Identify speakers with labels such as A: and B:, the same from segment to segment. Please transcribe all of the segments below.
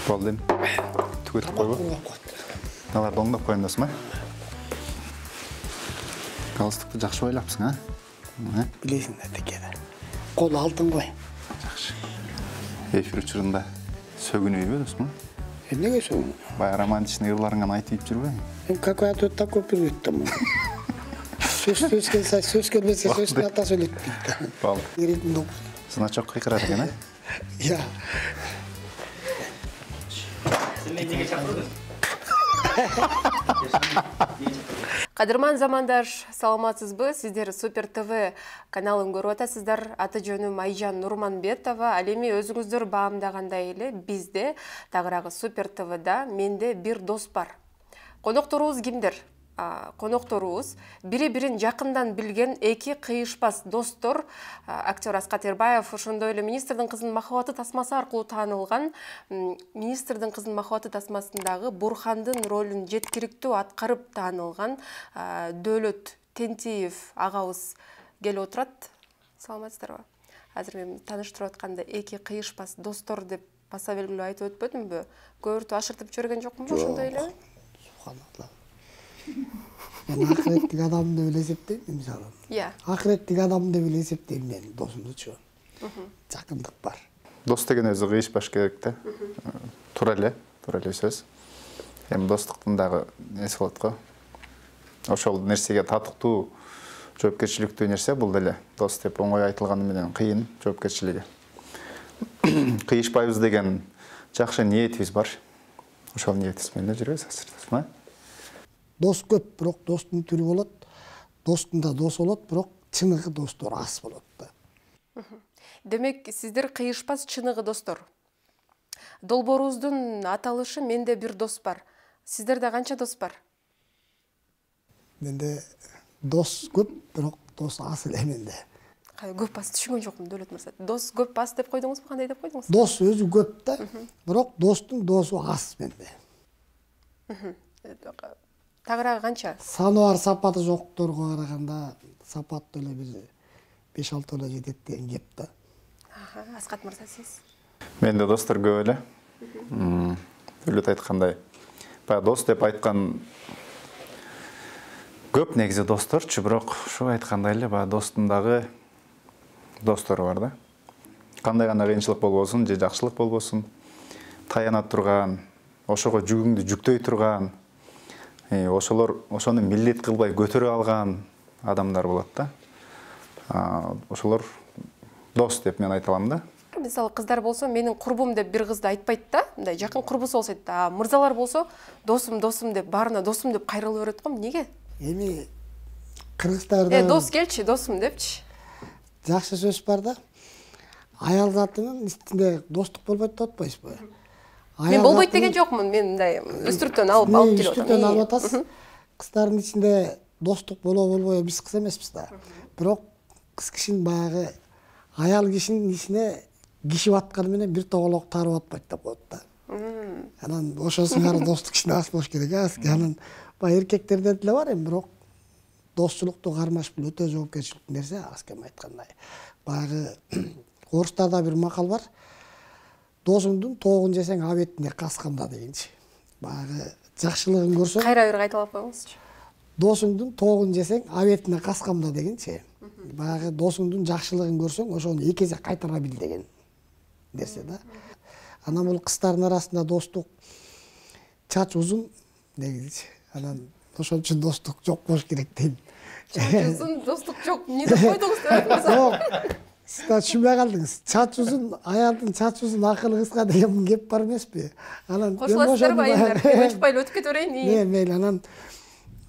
A: Болды. Түгетіп қойып. Наларды оңдап қойын досын ба? Галстукты жақшы ойлапсың, а?
B: Білесің текеді. Қол алтын қой.
A: Жақшы. Эфир ұшырында сөгіну ебе досын ба?
B: Неге сөгіну?
A: Бай романтичный ырларыңан айтып жүр бе?
B: Какой ответ такой приветтім. Сөз келсе, сөз келбесе, сөз ата сөйлет дейді.
A: Болды.
B: Еретін доп.
A: Значок қиқырар екен, а?
B: Я.
C: Қадырман замандар, саламатсызбы? Сіздер Супер ТВ каналын көріп атасыздар. Аты жөнім Айжан Нурманбетова. Алеми өзіңіздер бағымдағандай елі бізде тағырағы Супер ТВда менде бір дос бар. Қонақтарыңыз кімдер? Қонақтарыңыз бири-бирин жақындан білген эки кыйышпас достор. Актер Асқат Ербаев ошондой эле министрдин кызынын махабаты тасмасы аркылуу таанылган. Министрдин кызынын махабаты тасмасындагы Бурхандын ролун жеткиликтүү аткарып таанылган Дөөлөт Тентиев агабыз келип отурат. Саламатсыздарбы? Азыр мен тааныштырып атканда эки кыйышпас достор деп баса белгилүү айтып өтпөдүмбү? Көбүртү ашыртып жүргөн жокмунбу ошондой эле?
B: Субханалла. Мен ақыреттік адамды деп есептеймін, мысалы. Ақыреттік адамды деп есептеймін мен досымдычу. Жақындық бар.
A: Дос деген өзі қиышпаш керек те. Тура эле сөз. Эми достуктун дагы неси болот го. Ошол нерсеге татыктуу, жоопкерчиликтүү нерсе бул деле. Дос деп оңой айтылганы менен кыйын жоопкерчилиги. Кыйышпайбыз деген жакшы ниетибиз бар. Ошол ниетибиз менен жүрөбүз азыр.
B: Дос көп, бирок достун түрү болот. Достун да дос болот, бирок чыныгы достор аз болот да.
C: Демек, сиздер кыйышпас чыныгы достор. Долбооруңуздун аталышы менде бир дос бар. Сиздерде канча дос бар?
B: Менде дос көп, бирок дос аз эле менде.
C: Көп аз түшүнгөн жокмун, Дөөлөт мырза. Дос көп аз деп койдуңузбу, кандай деп койдуңуз?
B: Дос өзү көп да, бирок достун досу аз менде.
C: Тагыраагы канча?
B: Саны бар, сапаты жокторго караганда сапаттуу эле бир 5-6 эле жетет деген кеп да.
C: Асқат мырза, сиз?
A: Менде достор көп эле. Дөөлөт айткандай, баягы дос деп айткан көп негизи досторчу, бирок ушу айткандай эле баягы достун дагы достору бар да. Кандай гана кыйынчылык болбосун, же жакшылык болбосун, таяна турган, ошого жүгүңдү жүктөй турган, ошону милдет кылбай көтөрө алган адамдар болот да. Ошолор дос деп мен айта алам да.
C: Мисалы кыздар болсо, менин курбум деп бир кызды айтпайт да, мындай жакын курбусу болсо айтат. Мырзалар болсо, досум деп баарына досум деп кайрылып берет го. Эмнеге?
B: Эми кыргыздарда
C: дос келчи, досум депчи.
B: Жакшы сөз бар да. Аял затынын үстүндө достук болбойт деп атпайсызбы?
C: Мен болбойт деген жокмун, мен мындай үстүртөн алып келип атам.
B: Үстүртөн алып атасыз. Кыздардын ичинде достук болобой биз кыз эмеспиз да. Бирок кыз кишинин баягы аял кишинин ичине кишип атканы менен бир тоголок тарып атпайт деп коет да. Анан ошо сыңары достук ичинде аз болуш керек. Анан баягы эркектерде деле бар эми, бирок достчулукту кармаш бул өтө жоопкерчиликтүү нерсе, аз кем айткандай. Баягы орустарда бир макал бар. Досуңдун тоогун жесең абетине касканда дегенчи. Баягы жакшылыгын көрсөң,
C: кайра бир кайталап коюңузчу.
B: Досуңдун тоогун жесең абетине каскамда дегенчи. Баягы досуңдун жакшылыгын көрсөң, ошону эки эсе кайтара бил деген нерсе да. Анан бул кыздардын арасында достук чач узун негизи. Анан ошон үчүн достук жок болуш керек дейм.
C: Чач узун, достук жок. Эмне деп койдуңуз деп?
B: Сиз түшүнбөй калдыңыз. Чач узун, аялдын чач узун, акылы кыска деген кеп бар эмеспи? Анан
C: кошуласыздарбы айымдар? Өчпай эле өтүп кете берейин.
B: Мейли, анан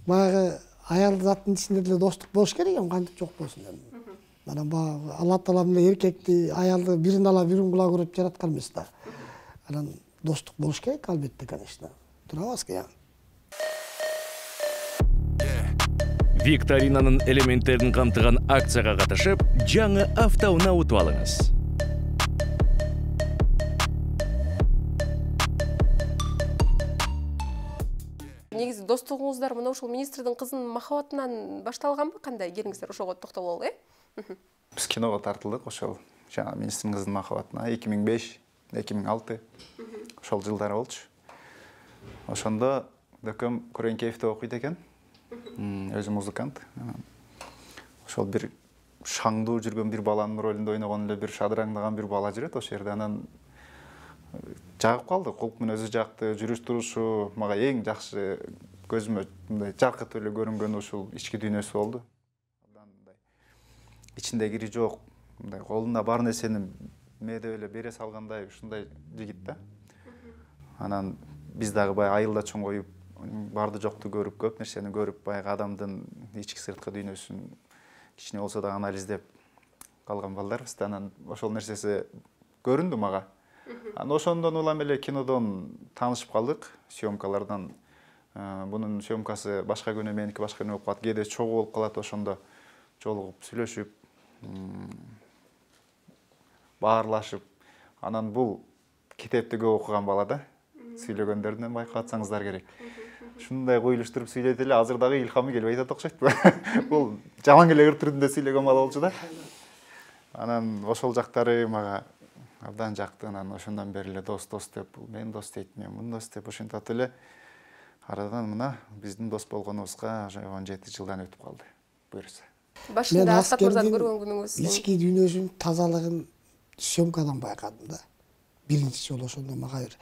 B: баягы аял заттын ичинде деле достук болуш керек, кантип жок болсун эми. Анан баягы Алла Таала менен эркекти, аялды бирин ала бирин кула көрүп жараткан эмес да. Анан достук болуш керек албетте, конечно. Турабызбы?
D: Викторинанын элементтерин камтыган акцияга катышып, жаңы автоунаа утуп алыңыз.
C: Негизи достугуңуздар мына ушул министрдин кызынын махабатынан башталганбы? Кандай? Келиңиздер ошого токтололу,
A: Биз киного тартылдык ошол жаңы министрдин кызынын махабатына 2005-2006 ошол жылдары болчу. Ошондо дөкөм Күреңкеевде окуйт экен. Өзү музыкант. Ошол бир шаңдуу жүргөн бир баланын ролунда ойногон эле бир шадыраңдаган бир бала жүрөт ошол жерде. Анан жагып калды. Кулкмун өзү жакты, жүрүш турушу мага эң жакшы көзүмө мындай жаркырап эле көрүнгөн ушул ички дүйнөсү болду. Ичинде кири жок, мындай колунда бар нерсени мээдеп эле бере салгандай ушундай жигит да. Анан биз дагы баягы айылда чоңоюп, барды жокту көрүп, көп нерсени көрүп, баягы адамдын ички сырткы дүйнөсүн кичине болсо да анализдеп калган балдарбыз да. Анан ошол нерсеси көрүндү мага. Анан ошондон улам эле кинодон таанышып калдык, съемкалардан. Бунун съемкасы башка күнү, меники башка күнү болуп калат, кээде чогуу болуп калат, ошондо жолугуп сүйлөшүп, баарлашып. Анан бул китепти көп окуган бала да. Сүйлөгөндөрүнөн байкап атсаңыздар керек. Ушундай коюлуштуруп сүйлөйт эле, азыр дагы илхамы келбей атат окшойт. Бул жаман келе түрүндө сүйлөгөн бала болчу да. Анан ошол жактары мага абдан жакты. Анан ошондон бери эле дос деп, мен дос дейт, мен мун дос деп ошентип эле арадан мына биздин дос болгонубузга 17 жылдан өтүп калды. Буюрса.
C: Башында Асат мырзаны көргөн күнүңүз.
B: Ички дүйнөсүнүн тазалыгын съемкадан байкадым да. Биринчи жолу ошондо мага бир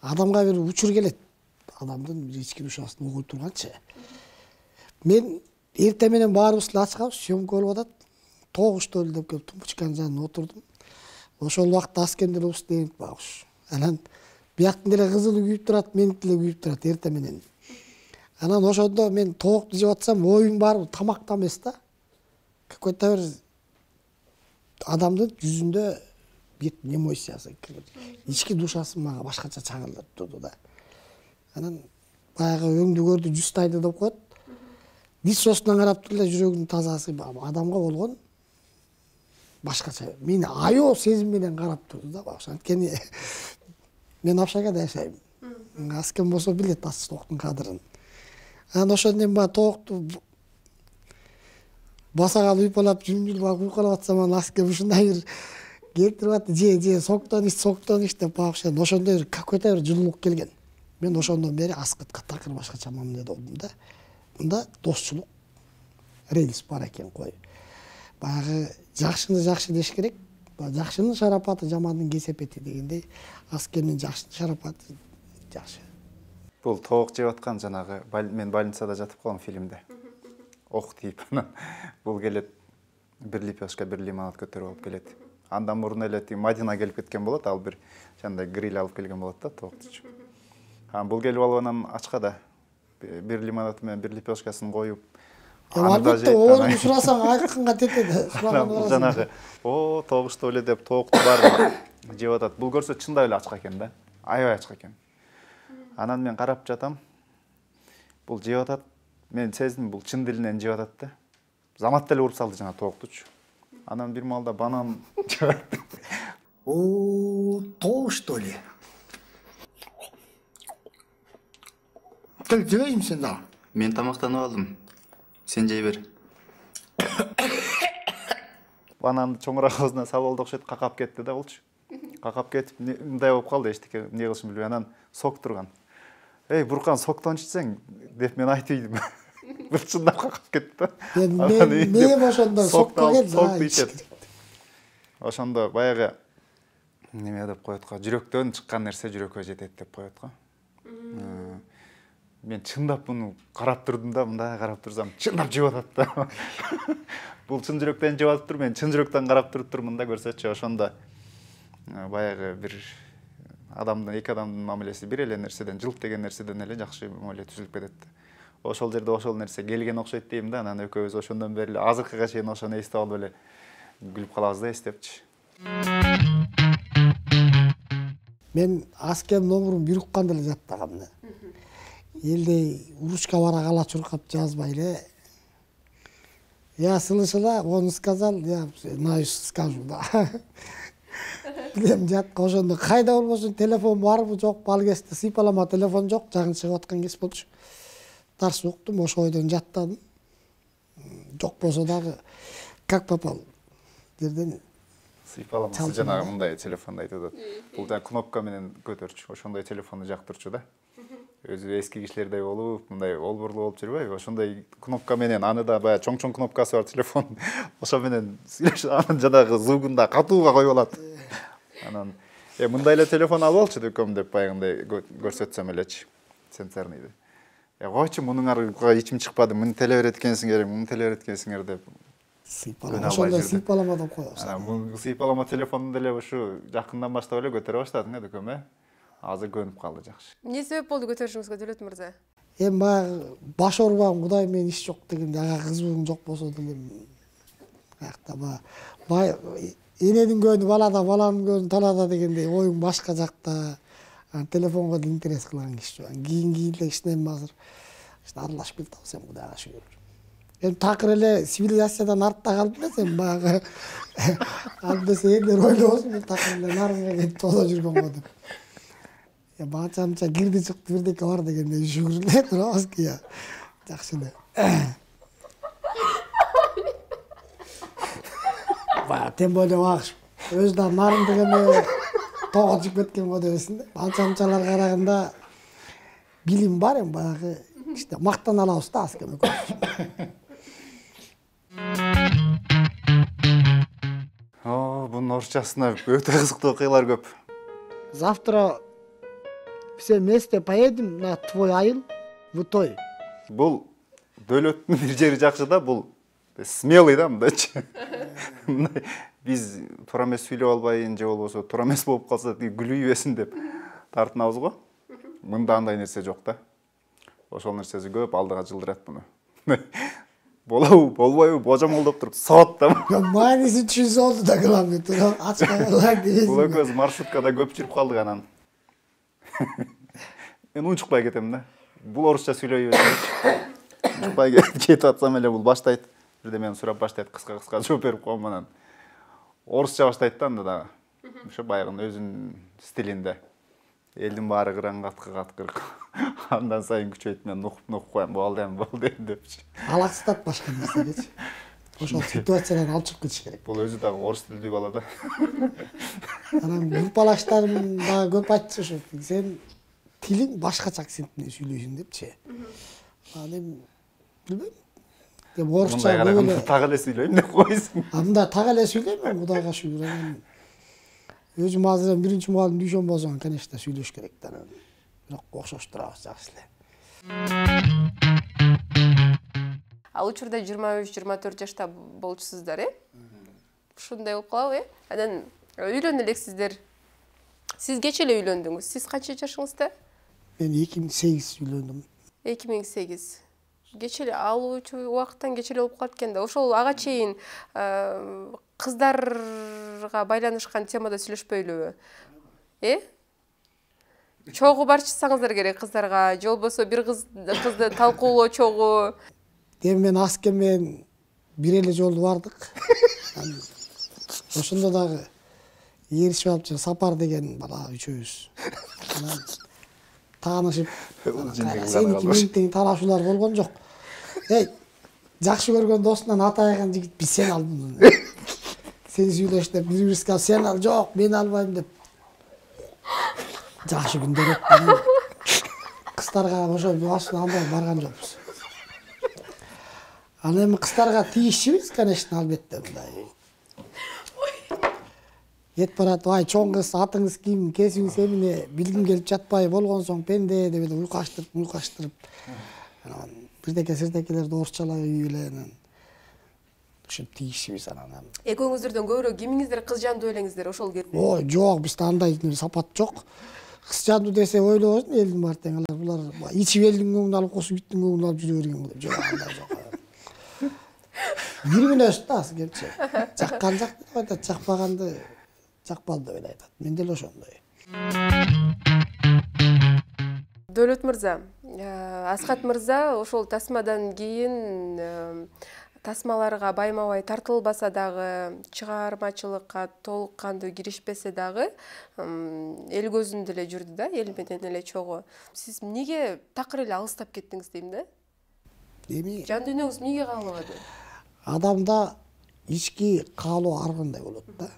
B: адамга бир учур келет. Адамдын бир ички душасын угуп турганчы. Мен эртең менен баарыбыз эле ачкабыз, съемка болуп атат. 9-то эле деп келип тумбучканын жанына отурдум. Ошол убакта Аскендер дейт багыш. Анан бияктын деле кызылы күйүп турат, меники деле күйүп турат эртең менен. Анан ошондо мен тоокту жеп атсам, оюм бар тамакта эмес да. Какой-то бир адамдын жүзүндө бир эмоциясы, ички душасы мага башкача чагылдырып турду да. Анан баягы өңдү көрдү жустайды деп коет. Лицосунан карап туруп эле жүрөгүнүн тазасы адамга болгон башкача. Мени аябай сезим менен карап турду да. Анткени мен Апшагада жашайм. Аскен болсо билет Астоктун кадырын. Анан ошондон баягы тоокту басага уйпалап жүмүлүп уйкалап атсам, анан Аскен ушундай бир келтирип атты, же соктон ич деп багыш. Ошондой бир какой-то бир жылуулук келген. Мен ошондон бери Аскытка такыр башкача мамиледе болдум да. Мында досчулук релс бар экен кой. Баягы жакшыны жакшы деш керек. Жакшынын шарапаты, жамандын кесепети дегендей, Аскендин жакшынын шарапаты жакшы.
A: Бул тоок жеп аткан жанагы мен больницада жатып калган фильмде. Ок тийип анан бул келет бир лепешка, бир лимонад көтөрүп алып келет. Андан мурун эле Мадина келип кеткен болот, ал бир жандай гриль алып келген болот да, тооктучу. Бул келип алып анан ачкада бир лимонад менен бир лепешкасын коюп,
B: албетте оорун сурасаң айкынга тетеди.
A: Жанагы тоогуштуу эле деп тоокту баарын жеп атат. Бул көрсө чындап эле ачка экен да. Аябай ачка экен. Анан мен карап жатам. Бул жеп атат. Мен сездим, бул чын дилинен жеп атат да. Замат деле уруп салды жана тооктучу. Анан бир маалда банан жеп атты.
B: Тоок что ли? Ты жейм сен да?
A: Мен тамактанып алдым. Сен жей бер. Бананды чоңураак оозуна салып алды окшойт, какап кетти да болчу. Какап кетип, мындай болуп калды, эчтеке эмне кылышын билбей, анан сок турган. Эй, Буркан, соктон ичсең деп мен айтып ийдим. Бул чындап какап кетти да.
B: Мен ошондо сокко келди.
A: Сокту ичет. Ошондо баягы неме деп коет го, жүрөктөн чыккан нерсе жүрөккө жетет деп коет го. Мен чындап буну карап турдум да, мындай карап турсам, чындап жеп атат да. Бул чын жүрөктөн жеп атыптыр, мен чын жүрөктөн карап турмун да, көрсөчү. Ошондо баягы бир адамдын, эки адамдын мамилеси бир эле нерседен, жылт деген нерседен эле жакшы мамиле түзүлүп кетет. Ошол жерде ошол нерсе келген окшойт дейм да, анан экөөбүз ошондон бери эле азыркыга чейин ошону эстеп алып эле күлүп калабыз да, эстепчи.
B: Мен Аскен номурун бир укканда эле жаттагам да. Элде уручка бара кала чуркап жазбай эле. Я слышала, он сказал, я скажу, да. Билем жатка ошондо кайда болбосун, телефон барбы жокпу, ал кезде сыйпалама телефон жок, жагын чыгып аткан кез болчу. Дарс уктум, ошо ойдон жаттадым. Жок болсо дагы как попал жерден
A: Сыйпаламасы жанагы мындай телефонду айтып атат. Бул да кнопка менен көтөрчү. Ошондой телефонду жактырчу да. Өзү эски кишилердей болуп, мындай олбурлуу болуп жүрбөйбү? Ошондой кнопка менен аны да баягы чоң кнопкасы бар телефон. Ошо менен сүйлөшүп, анын жанагы звугун да катууга коюп алат. Анан мындай эле телефон алып алчы дөкөм деп баягындай көрсөтсөм элечи. Сенсорныйды. Койчу мунун аркага ичим чыкпады. Муну теле берет экенсиңер, муну теле берет экенсиңер деп.
B: Ошондой сыйпалама деп коебуз.
A: Бул сыйпалама телефонун деле ушу жакындан баштап эле көтөрө баштадың дөкөм, Азыр көнүп калды жакшы.
C: Эмне себеп болду көтөрүшүңүзгө, Дөөлөт мырза?
B: Эми баягы баш оорубаган Кудай менен иш жок дегенде, ага кызыбың жок болсо деле аякта баягы эненин көнү балада, баланын көнү талада дегендей оюң башка жакта. Телефонго да интерес кылган киши жок. Кийин эле кичинем азыр аралашып кетебиз эми Кудайга шүгүр. Эми такыр эле цивилизациядан артта калып эмес, эми баягы абдесе элдер ойлобосун, мен такыр эле нарынга кетип тоодо жүргөн го деп. Бача кирди чыкты бирдеке бар дегендей шүгүр эле турабыз ки. Жакшы эле. Баягы тем более багыш. Өзү да нарын дегенде тоого чыгып кеткен го дебесин да. Анчалар караганда билим бар эми баягы işte мактана алабыз да азкеме көп.
A: Бунун орусчасына өтө кызыктуу окуялар көп.
B: Завтра все вместе поедем на твой айыл в той.
A: Бул Дөөлөттүн бир жери жакшы да, бул смелый да мындайчы. Биз туура эмес сүйлөп албайын же болбосо туура эмес болуп калса күлүйбөсүн деп тартынабыз го. Мында андай нерсе жок да. Ошол нерсеси көп алдыга жылдырат муну. Болобу, болбойбу, божомолдоп туруп сот да.
B: Мааниси түшүнсө болду да кыламын туруп ачкалар дебесин.
A: Бул экөөбүз маршруткада көп жүрүп калдык анан. Мен унчукпай кетем да. Бул орусча сүйлөйбөйт. Унчукпай кетип атсам эле бул баштайт. Бирде мени сурап баштайт, кыска жооп берип коем анан. Орусча баштайт да анда дагы. Ошо баягы өзүнүн стилинде. Элдин баары кыраңгаткыр. Андан сайын күчөйт, мен нукуп коем, болду эми депчи.
B: Алаксытат башка нерседечи. Ошол ситуациядан алып чыгып кетиш керек.
A: Бул өзү дагы орус тилдүү бала да.
B: Анан группалаштарым дагы көп айтчу ошо. Сен тилиң башкача акцент менен сүйлөйсүң депчи. Анан билбейм. Деп орусча эле
A: так эле сүйлөйм деп койсуң.
B: Анда так эле сүйлөйм, Кудайга шүгүр. Өзүм азыр биринчи мугалим дүйшөн болсоң, конечно, сүйлөш керек да. Бирок окшош турабыз жакшы эле.
C: Ал учурда 23-24 жашта болчусуздар, Ушундай болуп калабы, Анан үйлөнө элексиздер. Сиз кече эле үйлөндүңүз. Сиз канча жашыңызда?
B: Мен 2008 үйлөндүм.
C: 2008. Кече эле ал убакыттан кече эле болуп калат экен да. Ошол ага чейин кыздарга байланышкан темада сүйлөшпөйлүбү? Чогуу барчысаңыздар керек кыздарга, же болбосо бир кызды талкуулоочогу.
B: Эми мен аскемен бир эле жолу бардык. Ошондо дагы эришип алып Сапар деген бала үчөөбүз. Таанышып, сеники меники талашуулар болгон жок. Жакшы көргөн досунан атайган жигит биз сени алдым. Сени сүйлөш деп бири-бирибизге сен ал, жок, мен албайм деп. Жакшы күндөр өттү. Кыздарга ошо басына албай барган жокпуз. Ал эми кыздарга тийишчибиз, конечно, албетте мындай. Кетип барат, ай чоң кыз, атыңыз ким, кесибиңиз эмне, билгим келип жатпай болгон соң пенде деп эле уйкаштырып. Бирдеке-сирдекелерди орусчалап эле ушинтип тийишчибиз анан.
C: Экөөңүздөрдөн көбүрөөк кимиңиздер кыз жандуу элеңиздер, ошол керек.
B: Ой, жок, бизде андай сапат жок. Кыз жандуу десе ойлобосун, элдин бар тең алар. Булар ичип элдин көңүлүн алып, косуп иттин көңүлүн алып жүрө берген деп. Жок, андай жок. Бир-бирине өстас кепчи. Жаккан жак деп айтат, жакпаганды жакпады деп айтат. Мен деле ошондой.
C: Дөөлөт мырза, Аскат мырза ошол тасмадан кийин тасмаларга байма-бай тартылбаса дагы, чыгармачылыкка толук кандуу киришпесе дагы, эл көзүндө эле жүрдү да, эл менен эле чогуу. Сиз эмнеге такыр эле алыстап кеттиңиз дейм да?
B: Эми
C: жан дүйнөңүз эмнеге каалабады?
B: Адамда ички каалоо ар кандай болот да.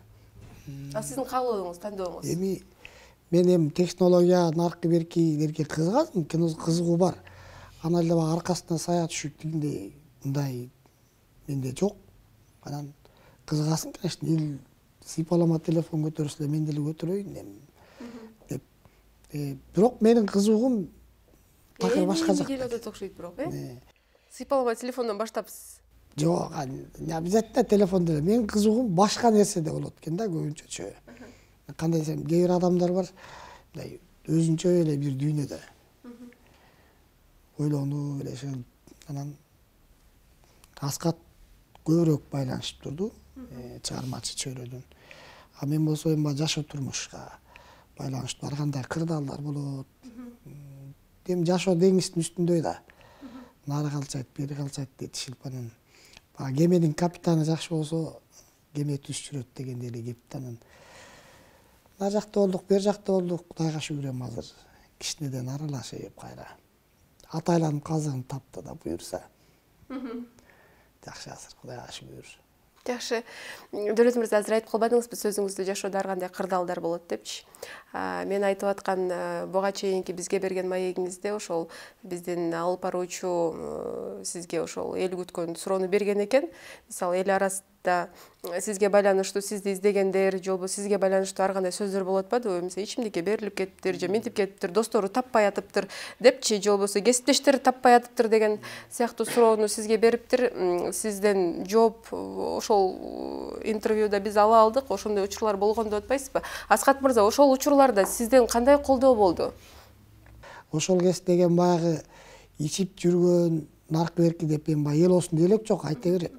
C: Ал сиздин каалооңуз, тандооңуз?
B: Эми мен эми технология наркы беркилерге кызыгасың, кызыгуу бар. Ана эле аркасына сая түшүп дегендей мындай менде жок. Анан кызыгасың, конечно, эл сыйпалама телефон көтөрсө эле мен деле көтөрөйүн эми деп. Бирок менин кызыгуум такыр башка жакта.
C: Эмне келип окшойт бирок, Сыйпалама телефондон баштапсыз.
B: Жок, не обязательно телефон деле. Менин кызыгуум башка нерседе болот экен да, көбүнчөчө. Кандай десем, кээ бир адамдар бар, мындай өзүнчө эле бир дүйнөдө. Ойлонуу эле ошо. Анан Аскат көбүрөөк байланышып турду, чыгармачы чөйрөдөн. А мен болсо эми жашоо турмушка байланыштуу, ар кандай кырдаалдар болот. Эми жашоо деңиздин үстүндөй да. Нары калчайт, бери калчайт дейт Шилпанын. Кеменин капитаны жакшы болсо, кеме түз жүрөт дегендей эле кеп да. Нар жакта болдук, бер жакта болдук, Кудайга шүгүр эми азыр кичинеден аралашып кайра. Атайланып казыгын тапты да буюрса. Жакшы азыр, Кудайга шүгүр.
C: Жакшы. Дөлөт мырза, азыр айтып калбадыңызбы сөзүңүздө жашоодо ар кандай кырдаалдар болот депчи. Мен айтып аткан буга чейинки бизге берген маегиңизде ошол биздин алып баруучу сизге ошол эл күткөн суроону берген экен. Мисалы эл арасында сизге байланыштуу сизди издегендер, же болбосо сизге байланыштуу ар кандай сөздөр болуп атпадыбы? Мисалы ичимдикке берилип кетиптир, же минтип кетиптир, достору таппай атыптыр депчи, же болбосо кесиптештери таппай атыптыр деген сыяктуу суроону сизге бериптир. Сизден жооп ошол интервьюда биз ала алдык. Ошондой учурлар болгон деп атпайсызбы? Аскат мырза, ошол учурларда сизден кандай колдоо болду?
B: Ошол кез деген баягы ичип жүргөн наркы берки деп мен эл осун элек жок, айта берет.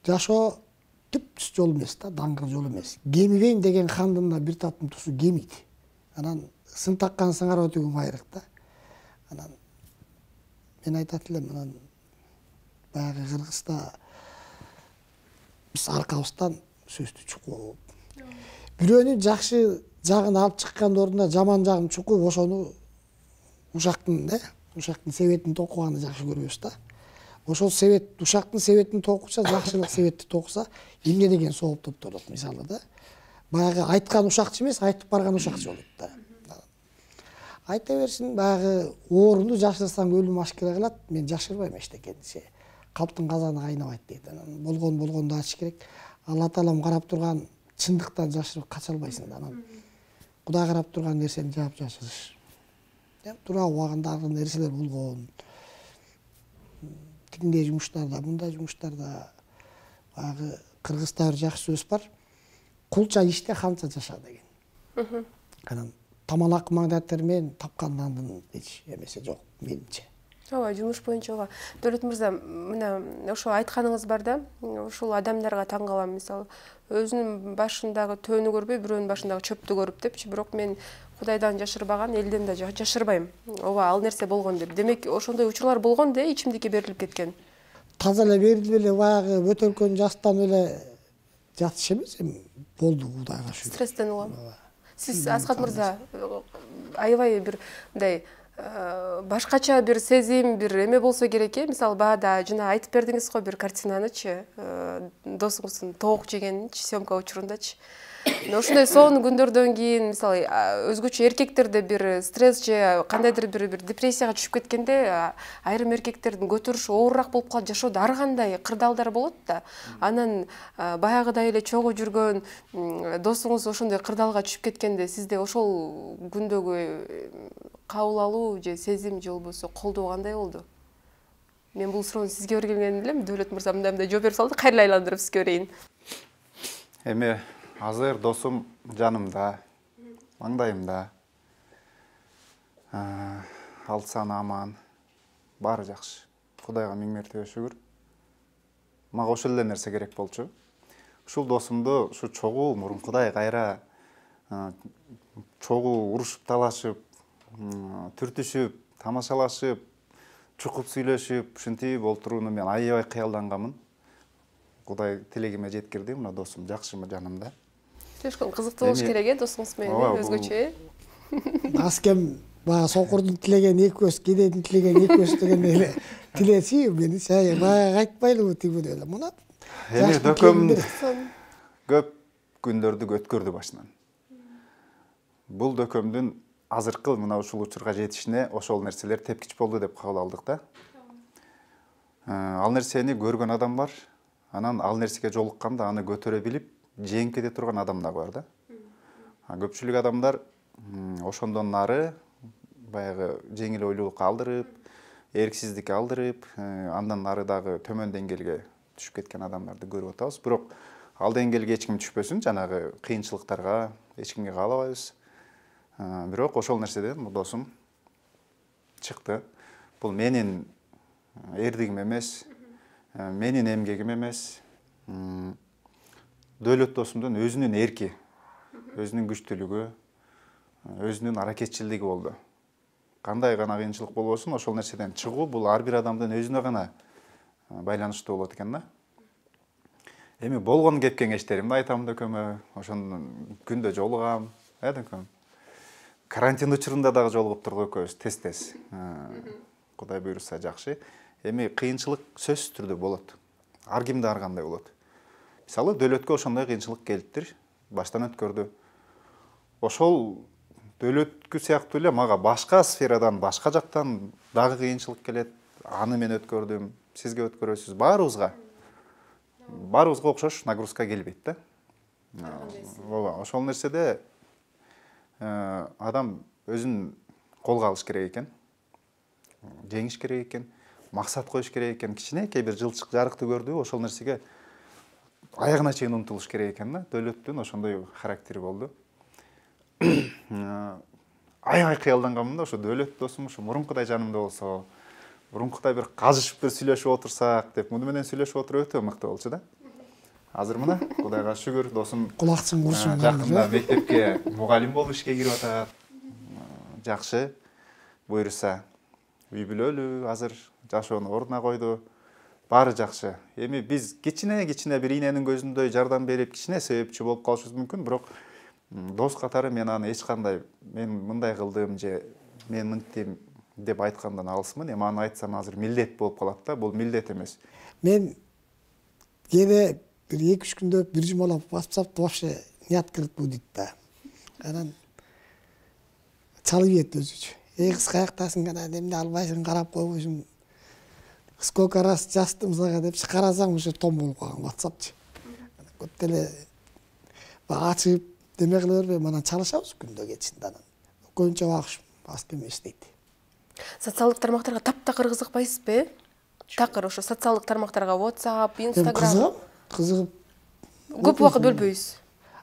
B: Жашоо түп-түз жол эмес да, даңгыл жол эмес. Кемибейм деген хандын да бир татым тусу кемийди. Анан сын таккан сыңар өтүгү майрык да. Анан мен айтат элем, анан баягы Кыргызда биз аркабыздан сөздү чукуп. Бирөөнүн жакшы жагын алып чыккандын ордуна жаман жагын чукуп, ошону ушактын себетин токуганды жакшы көрөбүз да. Ошол себет, ушактын себетин токуса, жакшылык себетти токуса, эмне деген сооп топтордук мисалы да. Баягы айткан ушакчы эмес, айтып барган ушакчы болот да. Айта берсин, баягы ооруну жашырсаң өлүм ашкера кылат, мен жашырбайм эчтекени. Калптын казаны кайнабайт дейт. Болгондо ачыш керек. Алла таалам карап турган чындыктан жашырып кача албайсың да. Кудай карап турган нерсени жаап жашырыш. Тура убагында ар кандай нерселер болгон. Тиндей жумуштарда, мындай жумуштарда баягы Кыргызда бир жакшы сөз бар. Кулча иште ханча жаша деген. Анан тамалак маңдатырмен тапкан нандын эч эмеси жок менимче.
C: Ооба, жумуш боюнча ооба. Дөлөт мырза, мына ошо айтканыңыз бар да, ошол адамдарга таң калам, мисалы, өзүнүн башындагы төөнү көрбөй, бирөөнүн башындагы чөптү көрүп депчи, бирок мен Кудайдан жашырбаган, элден да жашырбайм. Ооба, ал нерсе болгон деп. Демек, ошондой учурлар болгон да, ичимдикке берилип кеткен.
B: Таза эле берилип эле баягы бөтөлкөн жастан эле жатыш эмес, болду Кудайга шүгүр.
C: Стресстен улам. Сиз, Аскат мырза, аябай бир мындай башкача бир сезим, бир эме болсо керек, мисалы баада жана айтып бердиңиз го бир картинанычы, досуңуздун тоок жегенинчи съемка учурундачы. Ошондой сонун күндөрдөн кийин, мисалы, өзгөчө эркектерде бир стресс же кандайдыр бир депрессияга түшүп кеткенде, айрым эркектердин көтөрүшү оорураак болуп калат, жашоодо ар кандай кырдаалдар болот да. Анан баягыдай эле чогуу жүргөн досуңуз ошондой кырдаалга түшүп кеткенде, сизде ошол күндөгү кабыл алуу же сезим же болбосо колдоо кандай болду? Мен бул суроону сизге бергенин элем, Дөлөт мырза мындай жооп берип салды, кайра айландырып сизге берейин.
A: Эми азыр досум жанымда, маңдайымда. Алсаны аман, баары жакшы. Кудайга миң мертебе шүгүр. Мага ошол эле нерсе керек болчу. Ушул досумду ушу чогуу мурункудай кайра чогуу урушуп талашып, түртүшүп, тамашалашып, чукуп сүйлөшүп, ушинтип олтурууну мен аябай кыялданганмын. Кудай тилегиме жеткирди, мына досум жакшымы жанымда.
C: Сөзкөн кызыктуу болуш керек, досуңуз менен өзгөчө.
B: Аскем баягы сокурдун тилеген эки көз, кедейдин тилеген эки көз дегендей эле тилеси мени баягы айтпайлыбы тигип эле. Мына
A: эми дөкөм көп күндөрдү өткөрдү башынан. Бул дөкөмдүн азыркы мына ушул учурга жетишине ошол нерселер тепкич болду деп кабыл алдык да. Ал нерсени көргөн адам бар, анан ал нерсеге жолукканда аны көтөрө билип, жеңкеде турган адам да бар да. Көпчүлүк адамдар ошондон нары баягы жеңил ойлуулукка алдырып, эрксиздикке алдырып, андан нары дагы төмөн деңгээлге түшүп кеткен адамдарды көрүп атабыз. Бирок ал деңгээлге эч ким түшпөсүн, жанагы кыйынчылыктарга эч кимге каалабайбыз. Бирок ошол нерседен досум чыкты. Бул менин эрдигим эмес, менин эмгегим эмес. Дөөлөт досумдун өзүнүн эрки, өзүнүн күчтүүлүгү, өзүнүн аракетчилдиги болду. Кандай гана кыйынчылык болбосун, ошол нерседен чыгуу бул ар бир адамдын өзүнө гана байланыштуу болот экен да. Эми болгон кеп кеңештеримди айтам дөкөмө, ошондон күндө жолугам, дөкөм. Карантин учурунда дагы жолугуп турдук экөөбүз тез-тез. Кудай буйруса жакшы. Эми кыйынчылык сөзсүз түрдө болот. Ар кимде ар кандай болот. Мисалы, дөөлөткө ошондой кыйынчылык келиптир, баштан өткөрдү. Ошол дөөлөткү сыяктуу эле мага башка сферадан, башка жактан дагы кыйынчылык келет. Аны мен өткөрдүм, сизге өткөрөсүз, баарыбызга окшош нагрузка келбейт да. Ооба, ошол нерседе адам өзүн колго алыш керек экен, жеңиш керек экен, максат коюш керек экен, кичинекей бир жылчык жарыкты көрдү, ошол нерсеге аягына чейин умтулуш керек экен да. Дөөлөттүн ошондой характери болду. Аябай кыялданганмын да, ошо дөөлөт досум ушу мурункудай жанымда болсо, мурункудай бир кажышып бир сүйлөшүп отурсак деп, муну менен сүйлөшүп отуруп өтө мыкты болчу да. Азыр мына Кудайга шүгүр, досум
B: кулакчын куршун
A: жакында мектепке мугалим болуп ишке кирип атат. Жакшы, буйруса. Үй бүлөлүү, азыр жашоону ордуна койду. Баары жакшы. Эми биз кичине бирийненин көзүндөй жардам берип, кичине себепчи болуп калышыбыз мүмкүн, бирок дос катары мен аны эч кандай мен мындай кылдым же мен мынтим деп айткандан алысмын. Эми аны айтсам азыр милдет болуп калат да, бул милдет эмес.
B: Мен кээде бир 2-3 күндө бир жумалап WhatsApp'та вообще не открыт дейт да. Анан чалып ийет өзүчө. Кыз каяктасың гана эмне албайсың, карап койбойсуң. Сколько раз жаздым сага деп карасаң уже том болуп калган WhatsAppчы. Көп деле ачып деме кыла бербей анан чалышабыз күндө кечинде анан. Көбүнчө убакыт басып эмес дейт.
C: Социалдык тармактарга таптакыр кызыкпайсызбы? Такыр ошо социалдык тармактарга WhatsApp, Instagram.
B: Кызыгып.
C: Көп убакыт бөлбөйсүз.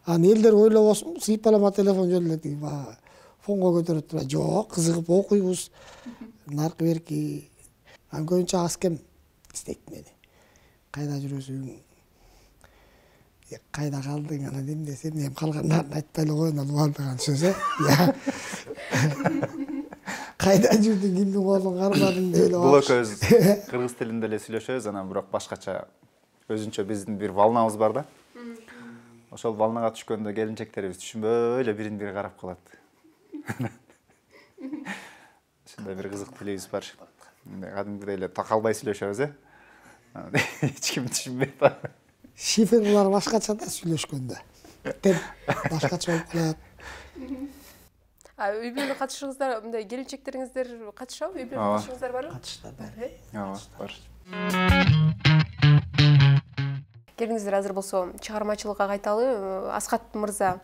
B: Аны элдер ойлобосун, сыйпалама телефон жөнүндө баягы фонго көтөрүп тура. Жок, кызыгып окуйбуз. Наркы берки. Ан көбүнчө аз кем издейт мени. Кайда жүрөсүң? Кайда калдың? Анан эмне десем, эми калгандарын айтпай эле коеюн, ал деген сөз э. Кайда жүрдүң, кимдин колун кармадың деп эле.
A: Бул экөөбүз кыргыз тилинде эле сүйлөшөбүз, анан бирок башкача өзүнчө биздин бир волнабыз бар да. Ошол волнага түшкөндө келинчектерибиз түшүнбөй эле бирин бири карап калат. Ошондой бир кызыктуулугубуз бар. Кадимгидей эле такалбай сүйлөшөбүз э. Эч ким түшүнбөйт да.
B: Шифрлар башкача да сүйлөшкөндө. Башкача болуп калат.
C: Үй бүлөгө катышыңыздар, мындай келинчектериңиздер катышабы? Үй бүлөгө катышыңыздар барбы?
B: Катыштар бар.
A: Ооба, бар.
C: Келиңиздер азыр болсо чыгармачылыкка кайталы. Аскат мырза,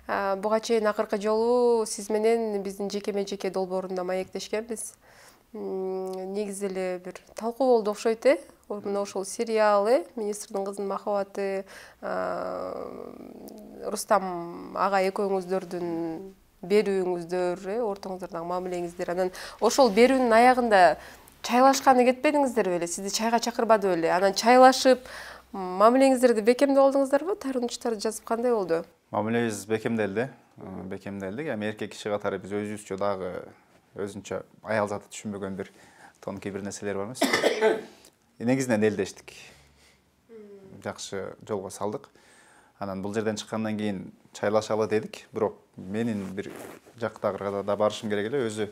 C: буга чейин акыркы жолу сиз менен биздин жекеме-жеке долбоорунда маектешкенбиз. Негизи эле бир талкуу болду окшойт э. Мына ошол сериал Министрдин кызынын махабаты, Рустам ага экөөңүздөрдүн берүүңүздөр, ортоңуздардагы мамилеңиздер. Анан ошол берүүнүн аягында чайлашканы кетпедиңиздер беле? Сизди чайга чакырбады беле? Анан чайлашып мамилеңиздерди бекемдеп алдыңыздарбы? Таарынычтарды жазып кандай болду?
A: Мамилебиз бекемделди. Эми эркек киши катары биз өзүбүзчө дагы өзүнчө аял заты түшүнбөгөн бир тонкий бир нерселер бар эмес. Негизинен элдештик. Жакшы жолго салдык. Анан бул жерден чыккандан кийин чайлашалы дедик, бирок менин бир жактагыга да барышым керек эле, өзү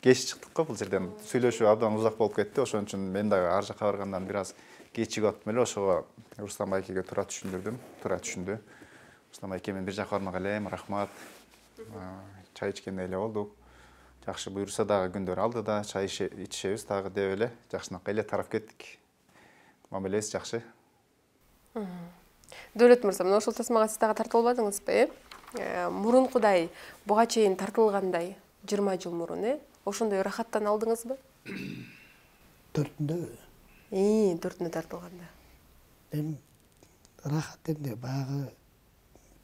A: кеч чыктык го бул жерден. Сүйлөшүү абдан узак болуп кетти, ошон үчүн мен дагы ар жакка баргандан бир аз кечигип аттым эле, ошого Рустам байкеге туура түшүндүрдүм, туура түшүндү. Ушундай экемен бир жака бармак элем, рахмат. Чай ичкендей эле болдук. Жакшы буйрса дагы күндөр алды да, чай ичишебиз дагы деп эле жакшынакай эле тарап кеттик. Мамилеси жакшы.
C: Дөөлөт мырза, мына ушул тасмага сиз дагы тартылбадыңызбы, мурункудай буга чейин тартылгандай 20 жыл мурун, ошондой рахаттан алдыңызбы?
B: 4-үндө.
C: 4-үндө тартылганда.
B: Эми рахат эмне баягы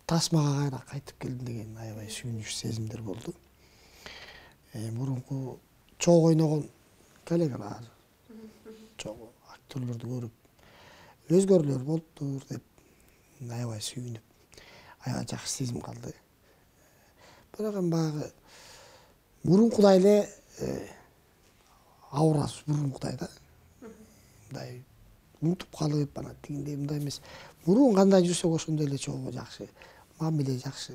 B: тасмага кайра кайтып келдим деген аябай сүйүнүч сезимдер болду. Мурунку чогуу ойногон коллегалар, чогуу актерлорду көрүп өзгөрүүлөр болуптур деп аябай сүйүнүп, аябай жакшы сезим калды. Бирок эми баягы мурункудай эле аурасы мурункудай да. Мындай унутуп калып, анан тигиндей мындай эмес. Мурун кандай жүрсөк ошондой эле чогуу жакшы, мамиле жакшы,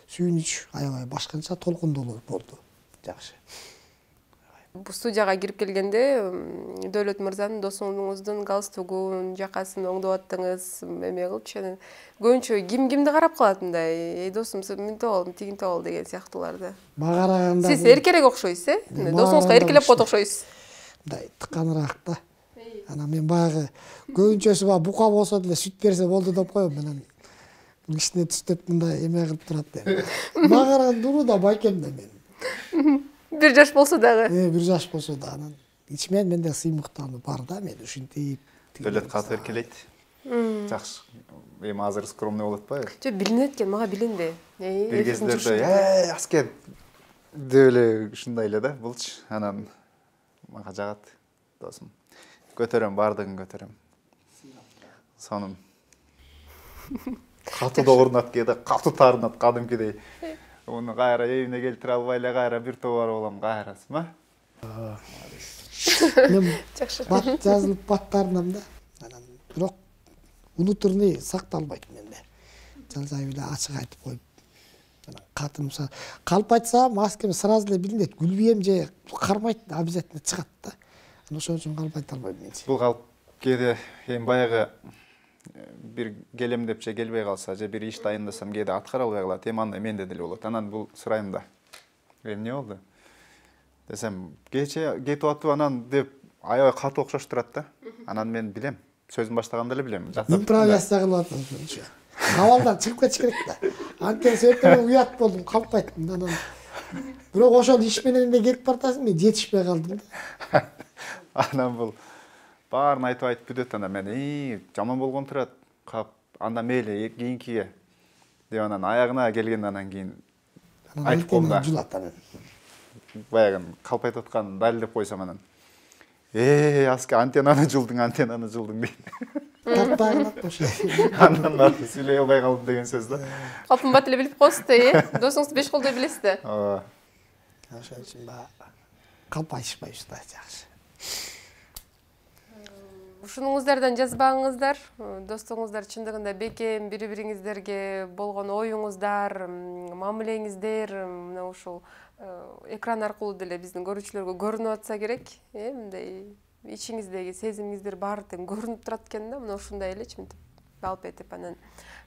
B: сүйүнүч аябай башкача толкундуу болду. Жакшы.
C: Бу студияга кирип келгенде Дөөлөт мырзанын досуңуздун галстугун, жакасын оңдоп аттыңыз, эме кылчу. Көбүнчө кимди карап калат мындай? Досум, мынтип бол, тигинтип бол деген сыяктууларды.
B: Мага караганда
C: Сиз эркерээк окшойсуз, досуңузга эркелеп коет окшойсуз.
B: Мындай тыканыраак да. Анан мен баягы көбүнчөсү бука болсо деле сүт берсе болду деп коем. Анан бул кичине түстөп мындай эме кылып турат деп. Мага караганда дуру да байкем да мен.
C: Бир жаш болсо дагы.
B: Бир жаш болсо да анан ичимен менде сыймыктануу бар да, мен ушинтип.
A: Дөөлөт катуу эркелейт. Жакшы. Эми азыр скромный болуп атпайбы?
C: Жок, билинет экен, мага билинди.
A: Бир кездерде аскер деп эле ушундай эле да, булчу. Анан мага жагат досум. Көтөрөм, бардыгын көтөрөм. Сонун. Катуу догурнат кээде, катуу таарынат кадимкидей. Уну кайра эвине келтире албай эле кайра бир тобор болом кайрасызбы?
B: Мен бат жазылып баттарынам да. Анан бирок унутурный сакталбайт менде. Жалжайып эле ачык айтып коюп. Анан катым калп айтсам, маскем сразу эле билинет. Күлбейем же кармайт, обязательно чыгат да. Ошон үчүн калп айта албайм мен.
A: Бул калп кээде эми баягы бир келем деп же келбей калса, же бир иш дайындасам кээде аткара албай калат. Эми андай менде деле болот. Анан бул сурайм да. Эмне болду? Десем, кече кетип атып анан деп аябай катуу окшош турат да. Анан мен билем. Сөзүн баштаганда эле билем.
B: Импровизация кылып атам ошончо. Абалдан чыгып кетиш керек да. Анткени сөйтөм уят болдум, калп айттым. Анан бирок ошол иш менен эле кетип баратасың, мен жетишпей калдым да.
A: Анан бул баарын айтып бүтөт, анан мен жаман болгон турат. Кап, анда мейли кийинкиге деп анан аягына келген анан кийин айтып коем да.
B: Жулат анан.
A: Баягы калп айтып атканын далилдеп койсом анан. Аска антеннаны жулдуң дейт.
B: Тартпагын ошо.
A: Андан сүйлөй албай калдым деген сөз да.
C: Калпын бат эле билип коесуз да, досуңузду 5 колдой билесиз да.
B: Ошон үчүн калп айтышпайбыз да, жакшы.
C: Ушунуңуздардан жазбаңыздар, достуңуздар чындыгында бекем, бири-бириңиздерге болгон оюңуздар, мамилеңиздер, мына ушул экран аркылуу деле биздин көрүүчүлөргө көрүнүп атса керек, мындай ичиңиздеги сезимиңиздер баары тең көрүнүп турат экен да, мына ушундай элечи мынтип алып этип анан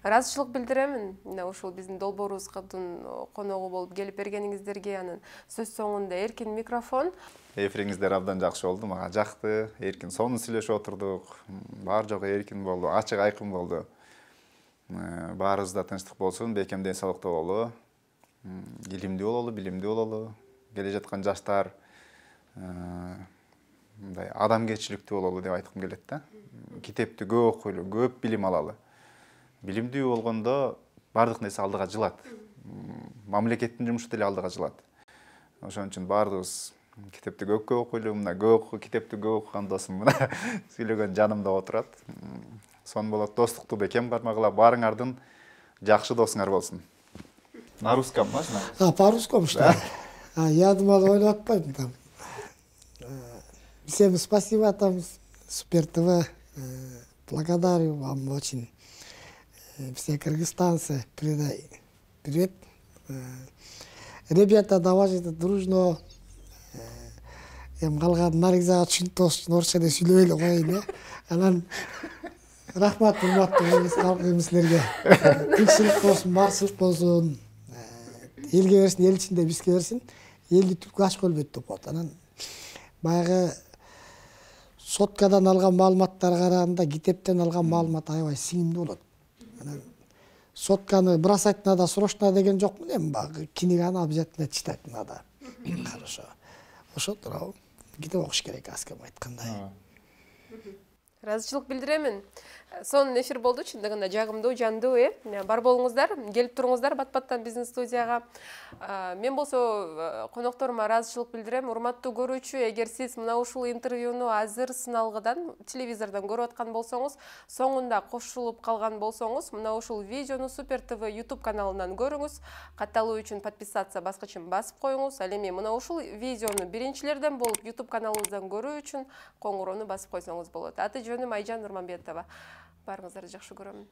C: ыраазычылык билдиремин. Мына ушул биздин долбоорубуздун коногу болуп келип бергениңиздерге, анан сөз соңунда эркин микрофон.
A: Эфириңиздер абдан жакшы болду, мага жакты. Эркин сонун сүйлөшүп отурдук. Баары жогу эркин болду, ачык айкын болду. Баарыбызда тынчтык болсун, бекем ден соолукта бололу. Илимдүү бололу, билимдүү бололу. Келе жаткан жаштар мындай адамгерчиликтүү бололу деп айткым келет да. Китепти көп окуйлу, көп билим алалы. Билимдүү болгондо бардык нерсе алдыга жылат. Мамлекеттин жумушу деле алдыга жылат. Ошон үчүн баарыбыз китепти көп окуйлу, мына китепти көп окуган досум мына сүйлөгөн жанымда отурат. Сон болот, достукту бекем кармагыла, баарыңардын жакшы досуңар болсун. На русском можно?
B: По-русскому что? Я думал, ойлоп атпайм там. Всем спасибо там, Супер ТВ. Благодарю вам очень. Все кыргызстанцы, передай привет. Ребята, давайте дружно. Эми калган наригзага түшүнүп тош орусча деп сүйлөбөйлү коеюн, Анан Рахмат, урматтуу силерге. Тинчилик болсун, барчылык болсун. Элге берсин, эл ичинде бизге берсин. Элди түлкү аш көлбөт деп коет. Анан баягы соткадан алган маалыматтарга караганда китептен алган маалымат аябай сиңимдүү болот. Анан сотканы бросать надо, срочно деген жокмун, эми баягы книганы обязательно читать надо. Хорошо. Ошо тууралуу китеп окуш керек, аскем айткандай.
C: Ыраазычылык билдиремин. Сонун эфир болду, чындыгында жагымдуу, жандуу, бар болуңуздар, келип туруңуздар бат-баттан биздин студияга. Мен болсо конокторума ыраазычылык билдирем. Урматтуу көрүүчү, эгер сиз мына ушул интервьюну азыр сыналгыдан, телевизордон көрүп аткан болсоңуз, соңунда кошулуп калган болсоңуз, мына ушул видеону Супер ТВ YouTube каналынан көрүңүз. Катталуу үчүн подписаться баскычын басып коюңуз. Ал эми мына ушул видеону биринчилерден болуп YouTube каналыбыздан көрүү үчүн коңгуроону басып койсоңуз болот. Аты жөнүм Айжан Нурманбетова. Барыңыздарды жакшы көрөмүн.